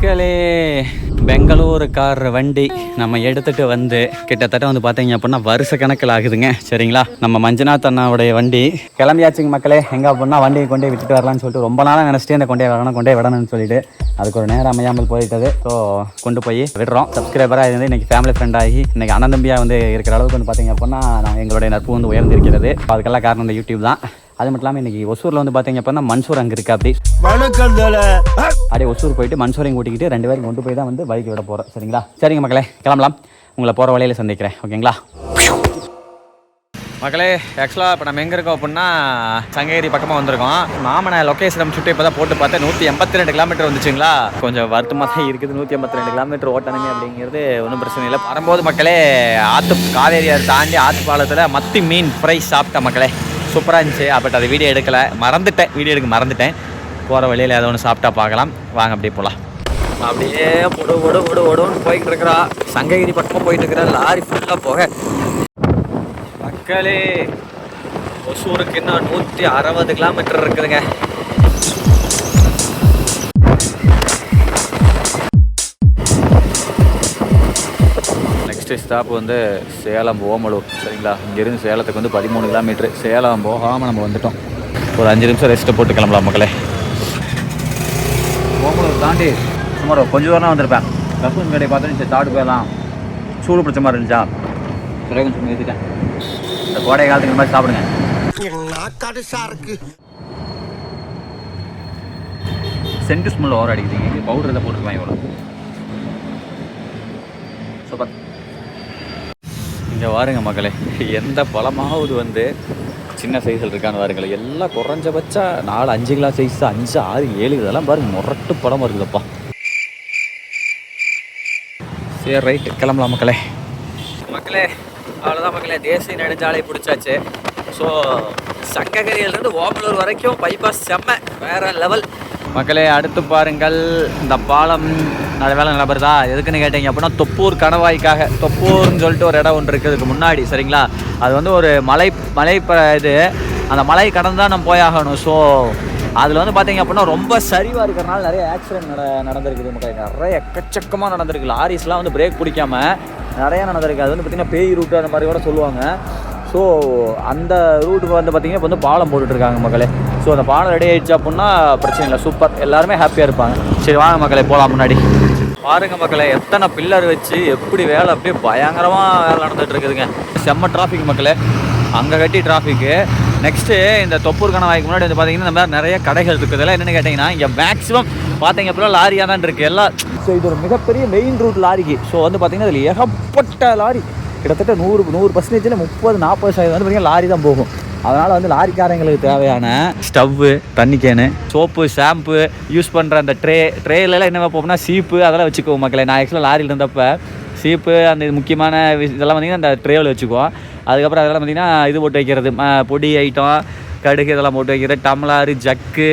மக்களே, பெங்களூரு கார் வண்டி நம்ம எடுத்துகிட்டு வந்து கிட்டத்தட்ட வந்து பார்த்தீங்க அப்படின்னா வருஷ கணக்கில் ஆகுதுங்க. சரிங்களா, நம்ம மஞ்சுநாத் அண்ணாவுடைய வண்டி கிளம்பியாச்சுங்க மக்களே. எங்கே அப்படின்னா வண்டியை கொண்டே விட்டுட்டு வரலான்னு சொல்லிட்டு ரொம்ப நாளாக நினச்சிட்டு இந்த கொண்டே விடணும்னு சொல்லிட்டு அதுக்கு ஒரு நேரம் அமையாமல் போயிட்டது. ஸோ கொண்டு போய் விடுறோம். சப்ஸ்கிரைபராக இருந்து இன்றைக்கி ஃபேமிலி ஃப்ரெண்ட் ஆகி இன்றைக்கி அண்ணன் தம்பியாக வந்து இருக்கிற அளவுக்கு வந்து பார்த்தீங்க அப்படின்னா எங்களுடைய நட்பு வந்து உயர்ந்திருக்கிறது. அதுக்கெல்லாம் காரணம் இந்த யூடியூப் தான். அது மட்டும் இல்லாமல் இன்றைக்கி ஒசூரில் வந்து பார்த்தீங்க அப்படின்னா மன்சூர் அங்கே இருக்கா. அப்படியே ஒசூர் போயிட்டு மன்சூரையும் கூட்டிக்கிட்டு 2 பேரும் கொண்டு போய் தான் வந்து பைக் விட போகிறோம். சரிங்களா, சரிங்க மக்களே, கிளம்பலாம். உங்களை போகிற வழியில் சந்திக்கிறேன். ஓகேங்களா மக்களே. ஆக்சுவலாக இப்போ நம்ம எங்கே இருக்கோம் அப்படின்னா சங்ககிரி பக்கமாக வந்திருக்கோம். மாமனை லொக்கேஷன் சுட்டு இப்போ தான் போட்டு பார்த்தேன். 182 கிலோமீட்டர் வந்துச்சுங்களா. கொஞ்சம் வருத்தமாக தான் இருக்குது. 182 கிலோமீட்டர் ஓட்டணுமே அப்படிங்கிறது ஒன்றும் பிரச்சனை இல்லை. வரும்போது மக்களே காவேரியை தாண்டி ஆற்று பாலத்தில் மத்தி மீன் ஃப்ரை சாப்பிட்டேன் மக்களே. சூப்பராக இருந்துச்சு. பட் அது வீடியோ எடுக்கலை, வீடியோ எடுக்க மறந்துட்டேன். போகிற வழியில் ஏதோ ஒன்று சாப்பிட்டா பார்க்கலாம். வாங்க அப்படியே போகலாம். அப்படியே ஒடுன்னு போய்கிட்டு இருக்கிறா. சங்ககிரி பக்கமாக போயிட்டு இருக்கிற லாரி ஃபுல்லாக போக மக்களே. ஒசூருக்கு இன்னும் 160 கிலோமீட்டர் இருக்குதுங்க. நெக்ஸ்ட் ஸ்டாப் வந்து சேலம் ஓமலூர். சரிங்களா, இங்கேருந்து சேலத்துக்கு வந்து 13 கிலோமீட்டர். சேலம் போகாமல் நம்ம வந்துட்டோம். ஒரு 5 நிமிஷம் ரெஸ்ட்டை போட்டு கிளம்பலாம் மக்களே. ஓமலூர் தாண்டி சுமார் கொஞ்சம் தூரம் வந்திருப்பேன். கசூன் கடையை பார்த்துட்டு தாடு போயலாம். சூடு பிடிச்ச மாதிரி இருந்துச்சா, பிறகு கொஞ்சம் நிறுத்திட்டேன். இந்த கோடை காலத்துக்கு இந்த மாதிரி சாப்பிடுங்க. சென்ட் ஸ்மெல் ஓவர் அடிக்குதுங்க. பவுடர் இதை போட்டுருவாங்க இவ்வளோ. சூப்பர். இங்கே வாருங்க மக்களே, எந்த பழமாவது வந்து சின்ன சைஸில் இருக்கான்னு பாருங்களேன். எல்லாம் குறைஞ்சபட்சா 4-5 கிலோ சைஸ், 5, 6, 7 இதெல்லாம் பாருங்க. முரட்டு பழமாக இருக்குதுப்பா. சரி ரைட்டு, கிளம்பலாம் மக்களே. அவ்வளோதான் மக்களே, தேசிய நெடுஞ்சாலை பிடிச்சாச்சு. ஸோ சங்ககிரியிலேருந்து ஓமலூர் வரைக்கும் பைபாஸ் செம்ம வேறு லெவல் மக்களே. அடுத்து பாருங்கள், இந்த பாலம் நல்ல வேலை நிலபருதா. எதுக்குன்னு கேட்டீங்க அப்படின்னா தொப்பூர் கணவாய்க்காக. தொப்பூர்னு சொல்லிட்டு ஒரு இடம் ஒன்று இருக்குது இதுக்கு முன்னாடி. சரிங்களா, அது வந்து ஒரு மலை இது. அந்த மலை கடந்து தான் நம்ம போயாகணும். ஸோ அதில் வந்து பார்த்தீங்க அப்படின்னா ரொம்ப சரிவாக இருக்கிறனால நிறைய ஆக்சிடென்ட் நடந்திருக்குது மக்களே. நிறைய எக்கச்சக்கமாக நடந்திருக்கு. லாரிஸ்லாம் வந்து பிரேக் பிடிக்காம நிறையா நடந்திருக்கு. அது வந்து பார்த்திங்கன்னா பேய் ரூட்டு அந்த மாதிரி கூட சொல்லுவாங்க. ஸோ அந்த ரூட்டுக்கு வந்து பார்த்திங்கன்னா இப்போ வந்து பாலம் போட்டுட்ருக்காங்க மக்களே. ஸோ அந்த பாலம் ரெடி ஆகிடுச்சு அப்படின்னா பிரச்சனை இல்லை, சூப்பர், எல்லாருமே ஹாப்பியாக இருப்பாங்க. சரி வாங்க மக்களே போகலாம். முன்னாடி பாருங்க மக்களே, எத்தனை பில்லர் வச்சு எப்படி வேலை அப்படியே பயங்கரமாக வேலை நடந்துகிட்டு இருக்குதுங்க. செம்ம டிராஃபிக் மக்களே, அங்கே கட்டி டிராஃபிக்கு. நெக்ஸ்ட்டு இந்த தொப்பூர் கணவாய்க்கு முன்னாடி வந்து பார்த்திங்கன்னா இந்த மாதிரி நிறைய கடைகள் இருக்குது. இதெல்லாம் என்னென்னு கேட்டிங்கன்னா இங்கே மேக்ஸிமம் பார்த்தீங்க அப்படின்னா லாரியாக தான் இருக்குது எல்லாம். ஸோ இது ஒரு மிகப்பெரிய மெயின் ரூட் லாரிக்கு. ஸோ வந்து பார்த்திங்கன்னா இதில் ஏகப்பட்ட லாரி, கிட்டத்தட்ட 100% 30-40% வந்து பார்த்திங்கன்னா லாரி தான் போகும். அதனால் வந்து லாரிக்காரங்களுக்கு தேவையான ஸ்டவ்வு, தண்ணி கேனு, சோப்பு, ஷாம்பு, யூஸ் பண்ணுற அந்த ட்ரேலெலாம் என்ன வைப்போம்னா சீப்பு, அதெல்லாம் வச்சுக்குவோம் மக்களே. நான் ஆக்சுவலாக லாரியில் இருந்தப்போ சீப்பு அந்த முக்கியமான இதெல்லாம் பார்த்திங்கன்னா அந்த ட்ரேவில் வச்சுக்குவோம். அதுக்கப்புறம் அதெல்லாம் பார்த்திங்கன்னா இது போட்டு வைக்கிறது, பொடி ஐட்டம், கடுகு இதெல்லாம் போட்டு வைக்கிறது, டம்ளாரு, ஜக்கு,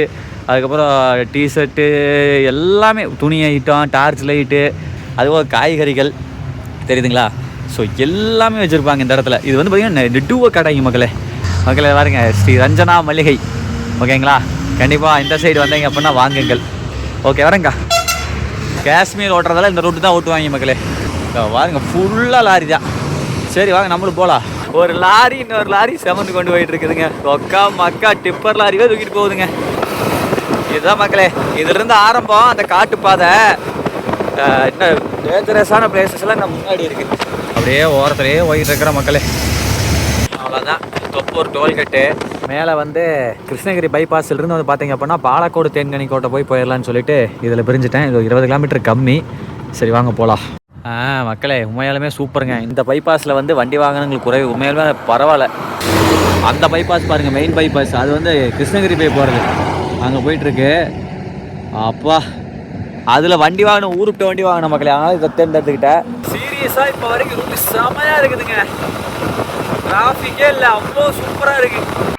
அதுக்கப்புறம் டிஷர்ட்டு, எல்லாமே துணி ஐட்டம், டார்ச் லைட்டு, அதுபோல் காய்கறிகள், தெரியுதுங்களா. ஸோ எல்லாமே வச்சுருப்பாங்க இந்த இடத்துல. இது வந்து பார்த்திங்கன்னா நெடுவ கடைங்க மக்களே. பாருங்க, ஸ்ரீ ரஞ்சனா மளிகை. ஓகேங்களா, கண்டிப்பாக இந்த சைடு வந்தீங்க அப்படின்னா வாங்குங்கள். ஓகே வரேங்க்கா. காஷ்மீர் ஓட்டுறதால இந்த ரூட்டு தான் ஓட்டுவாங்க மக்களே. பாருங்க ஃபுல்லாக லாரி தான். சரி வாங்க நம்மளும் போகலாம். ஒரு லாரி இன்னொரு லாரி செமந்து கொண்டு போயிட்டு இருக்குதுங்க. மக்கா டிப்பர் லாரியே தூக்கிட்டு போகுதுங்க. இதுதான் மக்களே, இதுலேருந்து ஆரம்பம் அந்த காட்டு பாதை. இன்னும் டேஞ்சரஸான பிளேசஸ் எல்லாம் நம்ம முன்னாடி இருக்குது. அப்படியே ஓரத்துலேயே போயிட்டு இருக்கிற மக்களே. அவ்வளோதான், தொப்பூர் டோல்கேட்டு. மேலே வந்து கிருஷ்ணகிரி பைபாஸ்லேருந்து வந்து பார்த்தீங்க அப்படின்னா பாலக்கோடு தேன்கனி கோட்டை போயிடலான்னு சொல்லிட்டு இதில் பிரிஞ்சுட்டேன். இது 20 கிலோமீட்டர் கம்மி. சரி வாங்க போகலாம். மக்களே உண்மையாலுமே சூப்பருங்க. இந்த பைபாஸில் வந்து வண்டி வாகனங்களுக்கு குறைவு, உண்மையாலுமே பரவாயில்ல. அந்த பைபாஸ் பாருங்கள், மெயின் பைபாஸ், அது வந்து கிருஷ்ணகிரி போய் போகிறது. அங்கே போயிட்டுருக்கு. அப்பா அதில் வண்டி வாகனம், ஊருக்கிட்ட வண்டி வாகனம் மக்களே. அதனால் இதை தேர்ந்தெடுத்துக்கிட்டேன். சீரியஸாக இப்போ வரைக்கும் ரொம்ப செமையாக இருக்குதுங்க. டிராஃபிக்கே இல்லை, அவ்வளோ சூப்பராக இருக்குது.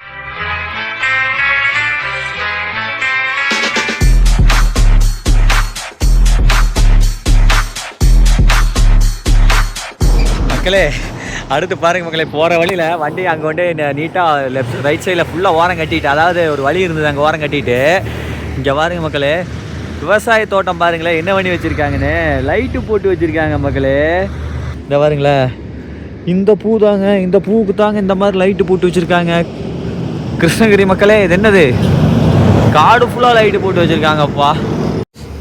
மக்களே அடுத்து பாருங்க மக்களே, போகிற வழியில் வண்டி அங்கே வந்து நீட்டாக ரைட் சைடில் ஃபுல்லாக ஓரம் கட்டிட்டு, அதாவது ஒரு வழி இருந்தது அங்கே ஓரம் கட்டிட்டு, இங்கே பாருங்க மக்களே விவசாய தோட்டம் பாருங்களேன் என்ன பண்ணி வச்சுருக்காங்கன்னு. லைட்டு போட்டு வச்சுருக்காங்க மக்களே. இந்த பாருங்களேன், இந்த பூ தாங்க, இந்த பூவுக்கு தாங்க இந்த மாதிரி லைட்டு போட்டு வச்சுருக்காங்க. கிருஷ்ணகிரி மக்களே, இது என்னது, காடு ஃபுல்லாக லைட்டு போட்டு வச்சுருக்காங்கப்பா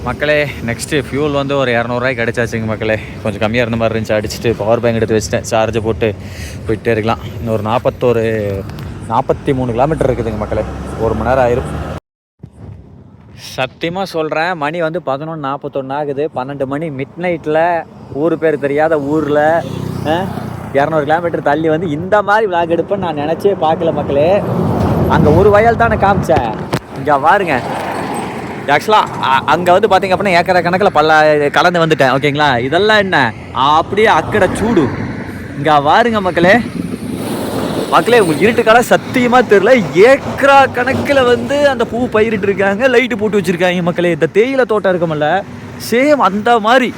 மக்களே. நெக்ஸ்ட்டு ஃபியூல் வந்து ஒரு 200 ரூபாய்க்கு கிடச்சாச்சுங்க மக்களே. கொஞ்சம் கம்மியாக இருந்த மாதிரி இருந்துச்சு. அடிச்சுட்டு பவர் பேங்க் எடுத்து வச்சுட்டேன். சார்ஜை போட்டு போயிட்டே இருக்கலாம். இன்னொரு 43 கிலோமீட்டர் இருக்குதுங்க மக்களே. 1 மணி நேரம் ஆயிரும். சத்தியமாக சொல்கிறேன், மணி வந்து 11:41 ஆகுது. 12 மணி மிட் நைட்டில் ஊர் பேர் தெரியாத ஊரில் 200 கிலோமீட்டர் தள்ளி வந்து இந்த மாதிரி விளாக் எடுப்பேன்னு நான் நினச்சே பார்க்கல மக்களே. அங்கே ஒரு வயல் தானே காமிச்சேன். இங்கே பாருங்க, ஆக்சுவலாக அங்கே வந்து பார்த்தீங்க அப்படின்னா ஏக்கரை கணக்கில் கலந்து வந்துட்டேன். ஓகேங்களா, இதெல்லாம் என்ன அப்படியே அக்கடை சூடு. இங்கே பாருங்க மக்களே. உங்களுக்கு இருட்டு காலம் சத்தியமாக தெரியல. ஏக்கரா கணக்கில் வந்து அந்த பூ பயிரிட்டு இருக்காங்க, லைட்டு போட்டு வச்சுருக்காங்க மக்களே. இந்த தேயிலை தோட்டம் இருக்குமில்ல, சேம் அந்த மாதிரி.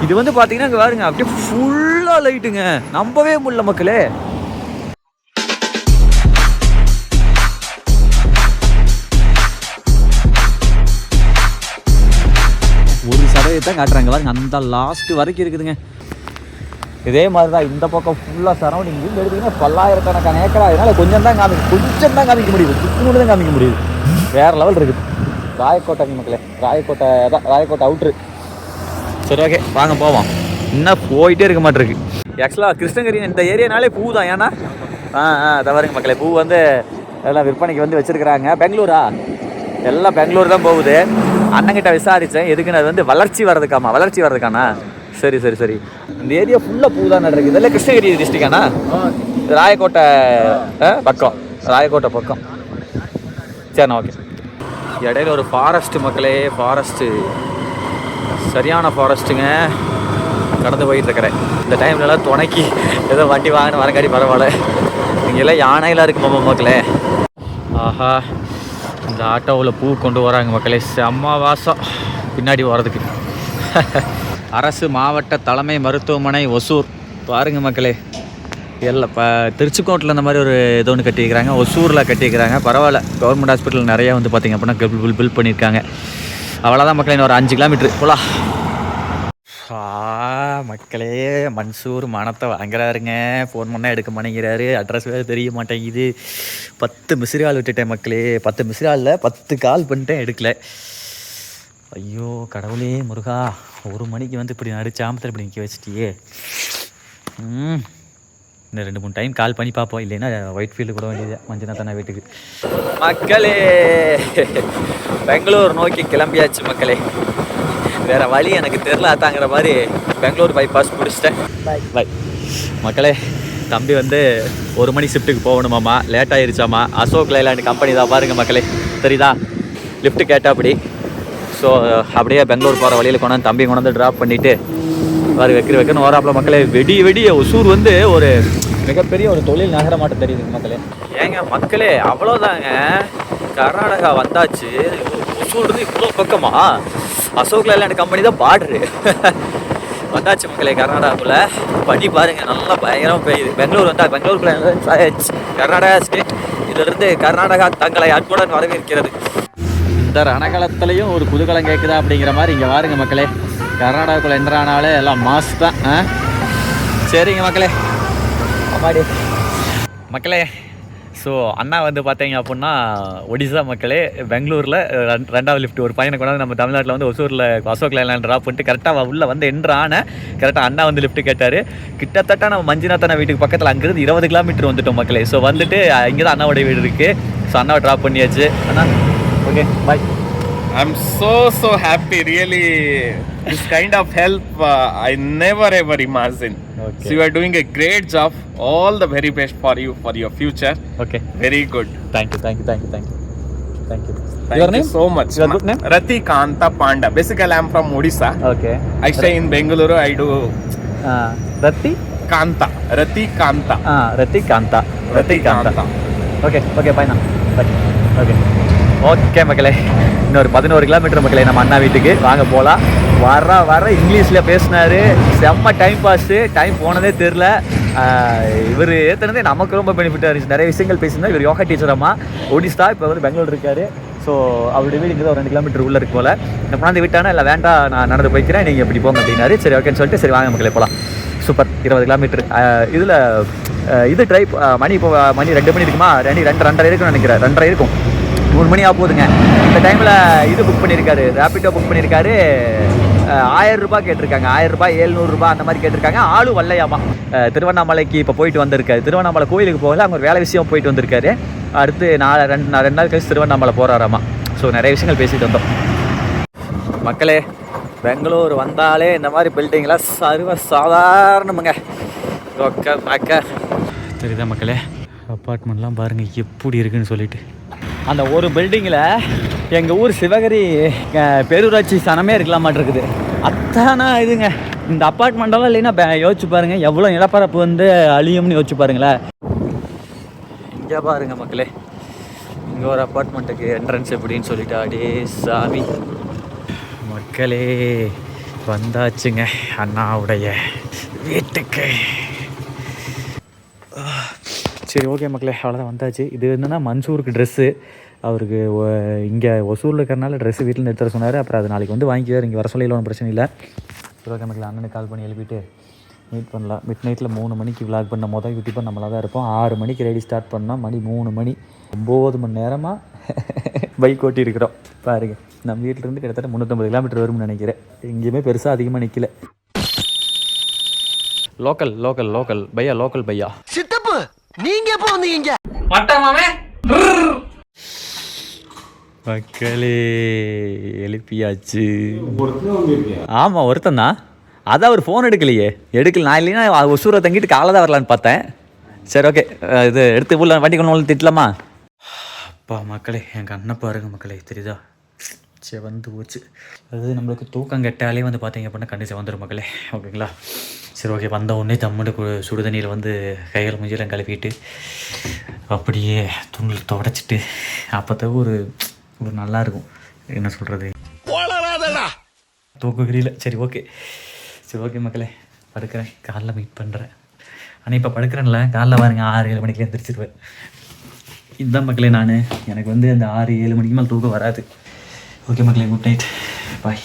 இது வந்து பார்த்தீங்கன்னா இங்கே பாருங்க, அப்படியே ஃபுல்லாக லைட்டுங்க. நம்பவே முடியல மக்களே. ஒரு சதவீதத்தை காட்டுறாங்க பாருங்க, அந்த லாஸ்ட் வரைக்கும் இருக்குதுங்க. இதே மாதிரி தான் இந்த பக்கம் ஃபுல்லாக சரௌண்டிங் எடுத்திங்கன்னா 10,000கணக்கான ஏக்கரா. அதனால் கொஞ்சம் தான் காமிக்க முடியுது. சுற்றுனு தான் காமிக்க முடியுது. வேறு லெவல் இருக்குது. ராயக்கோட்டை மக்களே, ராயக்கோட்டை அவுட்ரு. சரி, ஓகே, வாங்க போவோம். இன்னும் போயிட்டே இருக்க மாட்டிருக்கு. ஆக்சுவலாக கிருஷ்ணகிரி இந்த ஏரியானாலே பூ தான். ஏன்னா தவறுங்க மக்களே, பூ வந்து எல்லாம் விற்பனைக்கு வந்து வச்சுருக்குறாங்க. பெங்களூரா, எல்லாம் பெங்களூர் தான் போகுது. அண்ணங்கிட்ட விசாரித்தேன், எதுக்குன்னு. அது வந்து வளர்ச்சி வர்றதுக்கானா. சரி. இந்த ஏரியா ஃபுல்லாக பூ தான் நடக்குது. இதெல்லாம் கிருஷ்ணகிரி டிஸ்ட்ரிக்டாண்ணா? ராயக்கோட்டை பக்கம். சரிண்ணா, ஓகே. இடையில ஒரு ஃபாரஸ்ட்டு மக்களே, சரியான ஃபாரஸ்ட்டுங்க. கடந்து போயிட்டுருக்கிறேன். இந்த டைம்லலாம் துணைக்கி ஏதோ வண்டி வாங்கின வரங்காடி பரவாயில்ல. இங்கெல்லாம் யானையெல்லாம் இருக்குது மக்களே. ஆஹா, இந்த ஆட்டோவில் பூ கொண்டு வராங்க மக்களே. செம்ம வாசம் பின்னாடி வர்றதுக்கு. அரசு மாவட்ட தலைமை மருத்துவமனை ஒசூர் பாருங்க மக்களே. எல்லாம் திருச்சிக்கோட்டில் இந்த மாதிரி ஒரு ஏதோ ஒன்று கட்டிக்கிறாங்க, ஒசூரில் கட்டிக்கிறாங்க. பரவாயில்ல, கவர்மெண்ட் ஹாஸ்பிட்டல் நிறையா வந்து பார்த்திங்க அப்படின்னா பில்ட் பண்ணியிருக்காங்க. அவ்வளோதான் மக்களே, இன்னும் ஒரு 5 கிலோமீட்ரு போலாம். மக்களே, மன்சூர் மனத்தை வாங்குறாருங்க. ஃபோன் பண்ணால் எடுக்க மாட்டேங்கிறாரு. அட்ரஸ் வேறு தெரிய மாட்டேங்குது. 10 மிஸ்டு கால் விட்டுட்டேன் மக்களே. 10 மிஸ்டு காலில் 10 கால் பண்ணிட்டேன், எடுக்கலை. ஐயோ கடவுளே முருகா, 1 மணிக்கு வந்து இப்படி நடிச்சாமத்தில் இப்படி நிற்க வச்சிட்டியே. இன்னும் 2-3 டைம் கால் பண்ணி பார்ப்போம். இல்லைன்னா ஒயிட் ஃபீல்டு கூட வேண்டியது மஞ்சள் வீட்டுக்கு. மக்களே, பெங்களூர் நோக்கி கிளம்பியாச்சு மக்களே. வேறு வழி எனக்கு தெரில தாங்கிற மாதிரி பெங்களூர் பைபாஸ் முடிச்சிட்டேன். பாய் மக்களே. தம்பி வந்து 1 மணி ஷிஃப்ட்டுக்கு போகணுமாம்மா, லேட் ஆகிருச்சாம்மா. அசோக் லைலாண்ட் கம்பெனி தான் பாருங்க மக்களே, தெரியுதா? லிஃப்ட்டு கேட்டால் அப்படி. ஸோ அப்படியே பெங்களூர் போகிற வழியில் கொண்டாந்து தம்பி கொண்டாந்து ட்ராப் பண்ணிவிட்டு வைக்கணும் வராப்பில் மக்களே. வெடிய ஒசூர் வந்து ஒரு மிகப்பெரிய ஒரு தொழில் நகரமாட்டம் தெரியுதுங்க மக்களே. ஏங்க மக்களே, அவ்வளோதாங்க. கர்நாடகா வந்தாச்சு. ஒசூர் இவ்வளோ பக்கமா? அசோக் லைலாண்ட் கம்பெனி தான் பார்டரு. வந்தாச்சு மக்களே கர்நாடகாக்குள்ள. படி பாருங்க, நல்லா பயங்கரமாக பெய்யுது. பெங்களூர் வந்தால் பெங்களூருக்குள்ள கர்நாடகா ஸ்டேட். இதிலிருந்து கர்நாடகா தங்களை அன்புடன் வரவேற்கிறது. இந்த ரணகலத்துலேயும் ஒரு குதூகலம் கேட்குதா அப்படிங்கிற மாதிரி இங்கே பாருங்க மக்களே. கர்நாடகாக்குள்ளே என்ட்ரானாலே எல்லாம் மாஸ் தான். சரிங்க மக்களே, அம்மாடி மக்களே. ஸோ அண்ணா வந்து பார்த்தீங்க அப்படின்னா ஒடிசா மக்களே, பெங்களூரில் 2வது லிஃப்ட் ஒரு பையனை கொண்டாந்து நம்ம தமிழ்நாட்டில் வந்து ஒசூரில் அசோக் லைலாண்ட் ட்ராப் பண்ணிட்டு கரெக்டாக உள்ளே வந்து என்ட்ரான கரெக்டாக அண்ணா வந்து லிஃப்ட் கேட்டார். கிட்டத்தட்ட நம்ம மஞ்சுநாத்தண்ணா வீட்டுக்கு பக்கத்தில் அங்கேருந்து 20 கிலோமீட்டர் வந்துட்டோம் மக்களே. ஸோ வந்துட்டு இங்கே தான் அண்ணாவோட வீடு இருக்குது. ஸோ அண்ணாவை ட்ராப் பண்ணியாச்சு. அண்ணா okay, bye. I'm so happy, really. This kind of help I never ever imagined. Okay. So you are doing a great job. All the very best for you for your future. Okay. Very good. Thank you. Thank Your name? you so much. Your good name? Rati Kanta Panda. Basically, I'm from Odisha. Okay. I stay in Bengaluru. I do. Rati Kanta. Rati Kanta. Okay. Bye now. Bye. Okay. Okay மக்களே, இன்னொரு 11 kilometre மக்களே நம்ம அண்ணா வீட்டுக்கு. வாங்க போகலாம். வர இங்கிலீஷில் பேசினார். செம்ம டைம் பாஸு. டைம் போனதே தெரில. இவர் ஏற்றினதே நமக்கு ரொம்ப பெனிஃபிட்டாக இருந்துச்சு. நிறைய விஷயங்கள் பேசியிருந்தா. இவர் யோகா டீச்சர் அம்மா ஒடிசா, இப்போ வந்து பெங்களூர் இருக்கார். ஸோ அவருடைய வீடு இங்கே ஒரு 2 கிலோமீட்டர் உள்ளே இருக்கு போல். இந்த கொண்டாந்து விட்டானா இல்லை வேண்டாம் நான் நடந்து போய்க்கிறேன் நீங்கள் எப்படி போங்க அப்படின்னாரு. சரி ஓகேன்னு சொல்லிட்டு சரி வாங்க மக்களே போகலாம். Super 20 kilometre. இதில் இது ட்ரை மணி இப்போ மணி 2 மணி இருக்குமா, 2:30 இருக்குன்னு நினைக்கிறேன், 2:30 இருக்கும், 3 மணி ஆக போகுதுங்க. இந்த டைமில் இது புக் பண்ணியிருக்காரு, ரேப்பிடோ புக் பண்ணியிருக்காரு. 1000 ரூபாய் கேட்டிருக்காங்க, 1000 ரூபாய் 700 ரூபாய் அந்த மாதிரி கேட்டிருக்காங்க. ஆளு வல்லையாமா. திருவண்ணாமலைக்கு இப்போ போயிட்டு வந்திருக்காரு. திருவண்ணாமலை கோயிலுக்கு போகல, அவங்க ஒரு வேலை விஷயம் போயிட்டு வந்திருக்காரு. அடுத்து 2 நாள் கழிச்சு திருவண்ணாமலை போகிறாராமா. ஸோ நிறைய விஷயங்கள் பேசிட்டு வந்தோம் மக்களே. பெங்களூர் வந்தாலே இந்த மாதிரி பில்டிங்லாம் சர்வ சாதாரணமுங்க. தெரியுதா மக்களே, அப்பார்ட்மெண்ட்லாம் பாருங்கள் எப்படி இருக்குன்னு சொல்லிட்டு. அந்த ஒரு பில்டிங்கில் எங்கள் ஊர் சிவகிரி பேரூராட்சி சனமே இருக்கலாமாட்டிருக்குது. அத்தானா இதுங்க. இந்த அப்பார்ட்மெண்ட்டெல்லாம் இல்லைன்னா யோசிச்சு பாருங்கள் எவ்வளோ நிலப்பரப்பு வந்து அழியும்னு யோசிச்சு பாருங்களேன். இங்கே பாருங்க மக்களே, இங்கே ஒரு அப்பார்ட்மெண்ட்டுக்கு என்ட்ரன்ஸ் எப்படின்னு சொல்லிட்டு அடே சாமி. மக்களே வந்தாச்சுங்க அண்ணாவுடைய வீட்டுக்கு. சரி ஓகே மக்களே, அவ்வளோதான் வந்தாச்சு. இது என்னென்னா மன்சூருக்கு ட்ரெஸ்ஸு. அவருக்கு இங்கே ஒசூரில் இருக்கிறனால ட்ரெஸ்ஸு வீட்டில் எடுத்துகிற சொன்னார். அப்புறம் அது நாளைக்கு வந்து வாங்கிக்குவார், இங்கே வர சொல்லிடலாம், ஒன்றும் பிரச்சனை இல்லை. சரி ஓகே மக்களே, அண்ணனுக்கு கால் பண்ணி எழுப்பிட்டு மீட் பண்ணலாம். மிட் நைட்டில் 3 மணிக்கு விளாக் பண்ண மொதல் யூடியூப்பாக நம்மளாக தான் இருப்போம். 6 மணிக்கு ரெடி ஸ்டார்ட் பண்ணோம், மணி 3 மணி, 9 மணி நேரமாக பைக் ஓட்டி இருக்கிறோம் பாருங்க. நம்ம வீட்டிலேருந்து கிட்டத்தட்ட 350 கிலோமீட்டர் வரும்னு நினைக்கிறேன். எங்கேயுமே பெருசாக அதிகமாக நிற்கல. லோக்கல் லோக்கல் லோக்கல் பையா, லோக்கல் பையா. சித்தப்பு நீங்க எப்போ வந்தீங்க? மக்களே எழுப்பியாச்சு. ஆமாம் ஒருத்தன் தான். அதான் அவர் ஃபோன் எடுக்கலையே, எடுக்கல. நான் இல்லைன்னா ஒசூரை தங்கிட்டு காலை தான் வரலான்னு பார்த்தேன். சரி ஓகே, இது எடுத்து உள்ள வண்டி கொண்டு திட்டலாமா? அப்பா மக்களே, எங்கள் அண்ணன் பாருங்க மக்களே, தெரியுதா சரி வந்து போச்சு. அதாவது நம்மளுக்கு தூக்கம் கெட்டாலே வந்து பார்த்தீங்க அப்படின்னா கண்டிப்பாக வந்துடும் மக்களே, ஓகேங்களா? சரி ஓகே, வந்த உடனே தம்முன்னு சுடுதண்ணியில் வந்து கைகள் முஞ்சிலாம் கழுவிட்டு அப்படியே துணில் தொடச்சிட்டு அப்போ தான் ஒரு நல்லாயிருக்கும். என்ன சொல்கிறது, தூக்ககிரியில். சரி ஓகே, சரி ஓகே மக்களே, படுக்கிறேன், காலைல மீட் பண்ணுறேன். ஆனால் இப்போ படுக்கிறேன்ல, காலைல பாருங்க 6-7 மணிக்கு எழுந்திரிச்சிருவேன். இதுதான் மக்களே நான், எனக்கு வந்து அந்த 6-7 மணிக்கு மேலே தூக்கம் வராது. ஓகே மக்களே, குட் நைட், பாய்.